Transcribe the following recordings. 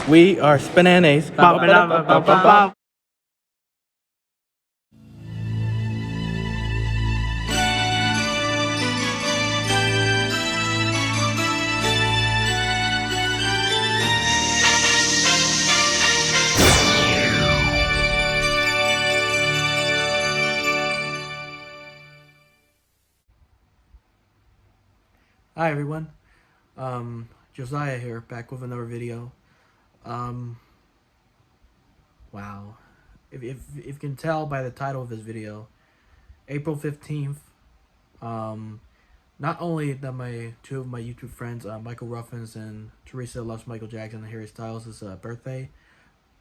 We are Spinanes. Hi everyone, Josiah here, back with another video. Um, wow, if you can tell by the title of this video, April 15th, not only that my two of my YouTube friends, Michael Ruffins and Teresa Loves Michael Jackson and Harry Styles' birthday,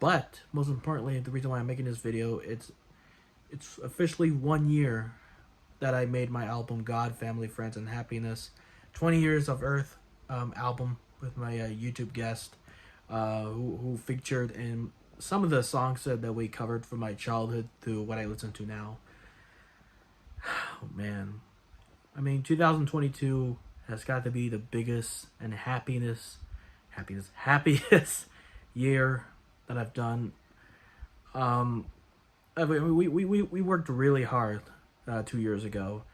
but most importantly, the reason why I'm making this video, it's officially 1 year that I made my album God, Family, Friends, and Happiness. 20 Years of Earth album with my YouTube guest who featured in some of the songs that we covered from my childhood to what I listen to now. Oh, man. I mean, 2022 has got to be the biggest and happiest year that I've done. We worked really hard 2 years ago.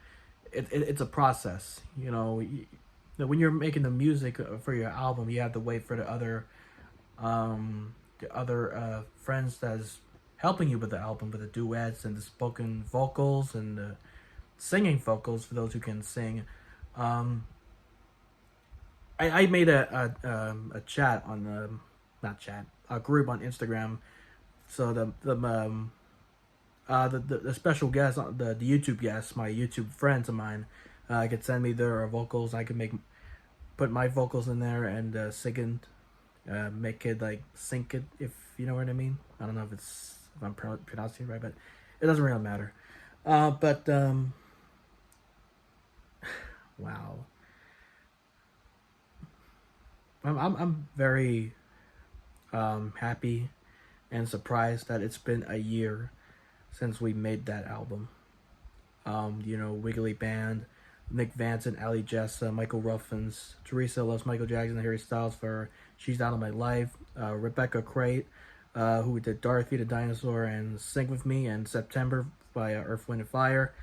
It's a process, you know. When you're making the music for your album, you have to wait for the other friends that's helping you with the album, with the duets and the spoken vocals and the singing vocals for those who can sing. I made a chat on a group on Instagram, so the special guests, the YouTube guests, my YouTube friends of mine, could send me their vocals. I could put my vocals in there and sing it, make it like sync it, if you know what I mean. I don't know if I'm pronouncing it right, but it doesn't really matter. Wow, I'm very happy and surprised that it's been a year since we made that album. You know, Wiggly Band, Nick Vance and Ali Jessa, Michael Ruffins, Teresa Loves Michael Jackson and Harry Styles for She's Out of My Life, Rebecca Crate, who did Dorothy the Dinosaur and Sing With Me, and September by Earth, Wind, and Fire.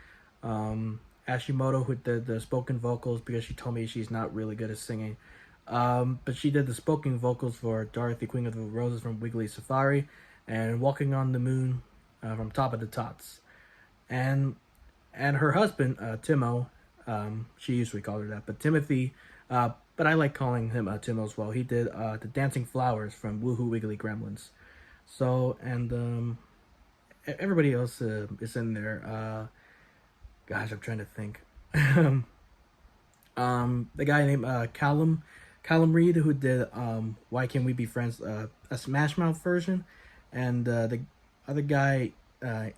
Ashimoto, who did the spoken vocals because she told me she's not really good at singing. But she did the spoken vocals for Dorothy, Queen of the Roses from Wiggly Safari, and Walking on the Moon from Top of the Tots. And her husband, Timo, she usually called her that, but Timothy, but I like calling him Timo as well. He did the Dancing Flowers from Woohoo Wiggly Gremlins. So, and everybody else is in there. Gosh, I'm trying to think. The guy named Callum Reed, who did Why Can't We Be Friends, a Smash Mouth version, and the other guy,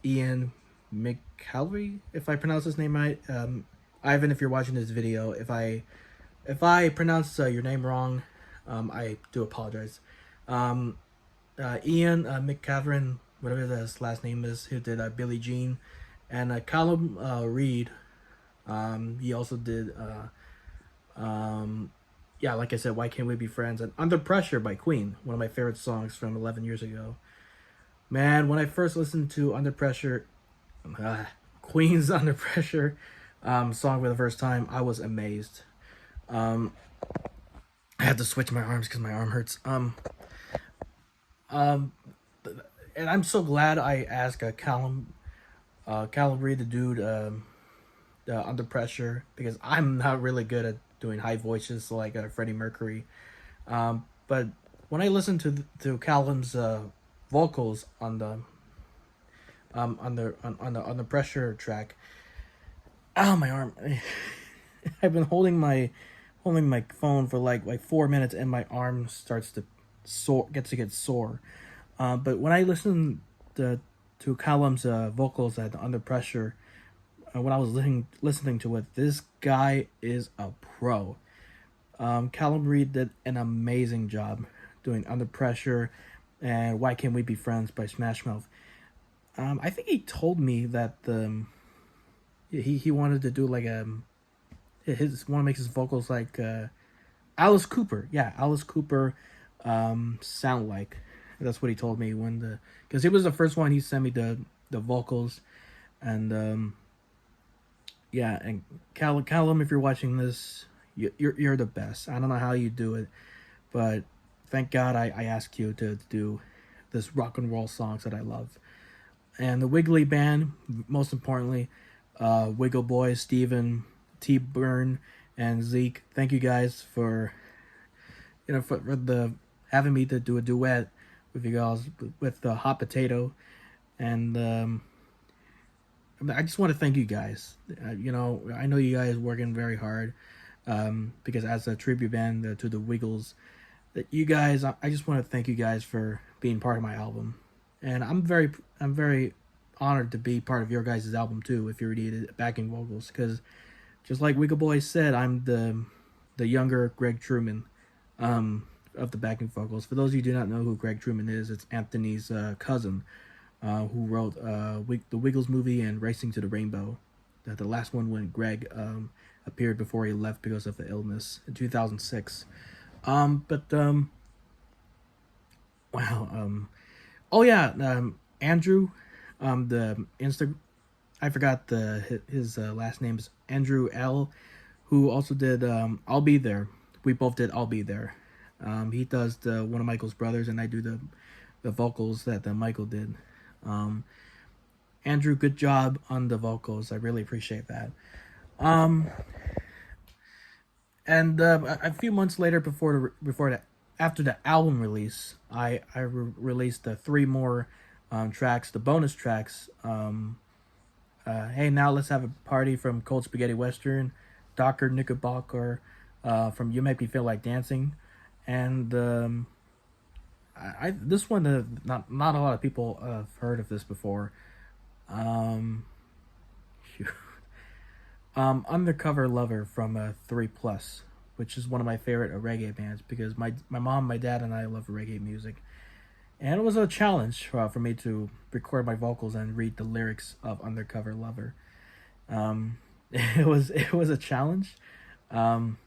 Ian McCalvey, if I pronounce his name right. Ivan, if you're watching this video, if I pronounce your name wrong, I do apologize. Ian McCavern, whatever his last name is, who did Billie Jean, and Callum Reed. He also did yeah, like I said, Why Can't We Be Friends, and Under Pressure by Queen, one of my favorite songs from 11 years ago. Man, when I first listened to Under Pressure, Queen's Under Pressure song for the first time, I was amazed. I had to switch my arms because my arm hurts. And I'm so glad I asked Callum Reed to do Under Pressure, because I'm not really good at doing high voices like Freddie Mercury. But when I listened to Callum's vocals on the Pressure track, ow, my arm! I've been holding my phone for like 4 minutes, and my arm starts to get sore. But when I listened to Callum's vocals at Under Pressure, when I was listening to it, this guy is a pro. Callum Reed did an amazing job doing Under Pressure and Why Can't We Be Friends by Smash Mouth. I think he told me that he wanted to do like want to make his vocals like Alice Cooper. Yeah, Alice Cooper sound like. That's what he told me when because it was the first one he sent me the vocals, and yeah, and Callum, if you're watching this, you're the best. I don't know how you do it, but thank God I asked you to do this rock and roll songs that I love. And the Wiggly Band, most importantly, Wiggle Boy, Steven, T Burn, and Zeke. Thank you guys for for the having me to do a duet with you guys with the Hot Potato, and I just want to thank you guys. I know you guys working very hard, because as a tribute band to the Wiggles, that you guys, I just want to thank you guys for being part of my album, and I'm very honored to be part of your guys' album too. If you needed backing vocals, because just like Wiggle Boy said, I'm the younger Greg Truman, of the backing vocals. For those of you who do not know who Greg Truman is, it's Anthony's cousin, who wrote the Wiggles movie and Racing to the Rainbow. The last one when Greg appeared before he left because of the illness in 2006. Wow. Oh yeah. Andrew, the Insta. I forgot his last name is Andrew L, who also did I'll Be There. We both did I'll Be There. He does one of Michael's brothers, and I do the vocals that Michael did. Andrew, good job on the vocals. I really appreciate that. Um, and a few months later, after the album release, released three more tracks, the bonus tracks. Hey, now let's have a party from Cold Spaghetti Western, Docker Knickerbocker, from You Make Me Feel Like Dancing, and this one not a lot of people have heard of this before. Um, Undercover Lover from 3 Plus, which is one of my favorite reggae bands because my mom, my dad, and I love reggae music, and it was a challenge for me to record my vocals and read the lyrics of Undercover Lover. It was a challenge, um,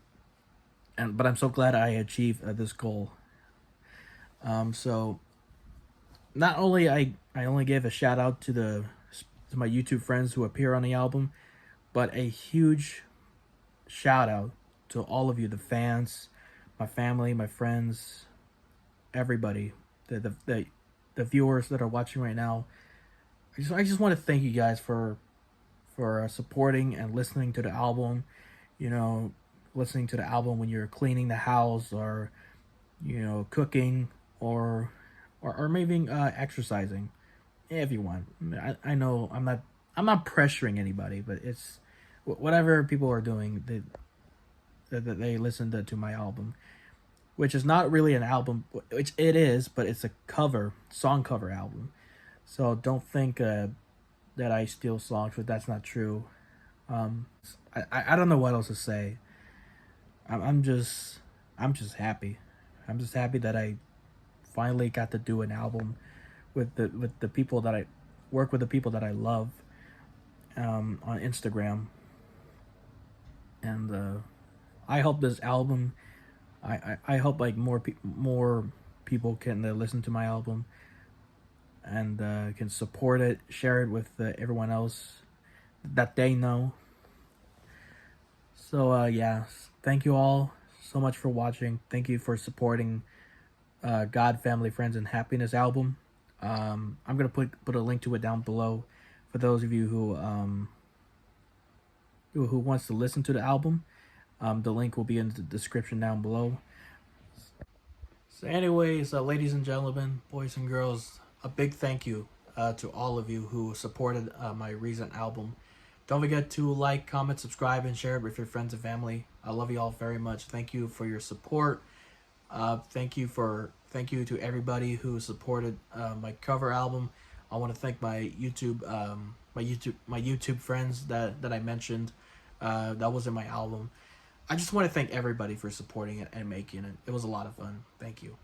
but I'm so glad I achieved this goal. So not only I only gave a shout out to my YouTube friends who appear on the album, but a huge shout out to all of you, the fans, my family, my friends, everybody, the viewers that are watching right now. I just want to thank you guys for supporting and listening to the album. You know, listening to the album when you're cleaning the house or cooking or maybe exercising if you want. I know I'm not pressuring anybody, but it's whatever people are doing. They listen to my album, which is not really an album, which it is, but it's a song cover album. So don't think that I steal songs, but that's not true. Um, I don't know what else to say. I'm just happy. I'm just happy that I finally got to do an album with the people that I work with, the people that I love, on Instagram, and I hope this album. I hope like more people can listen to my album and can support it, share it with everyone else that they know. So yeah, thank you all so much for watching. Thank you for supporting God, Family, Friends, and Happiness album. I'm gonna put a link to it down below for those of you who wants to listen to the album. The link will be in the description down below. So, anyways, ladies and gentlemen, boys and girls, a big thank you to all of you who supported my recent album. Don't forget to like, comment, subscribe, and share it with your friends and family. I love you all very much. Thank you for your support. Thank you to everybody who supported my cover album. I want to thank my YouTube friends that I mentioned. That was in my album. I just want to thank everybody for supporting it and making it. It was a lot of fun. Thank you.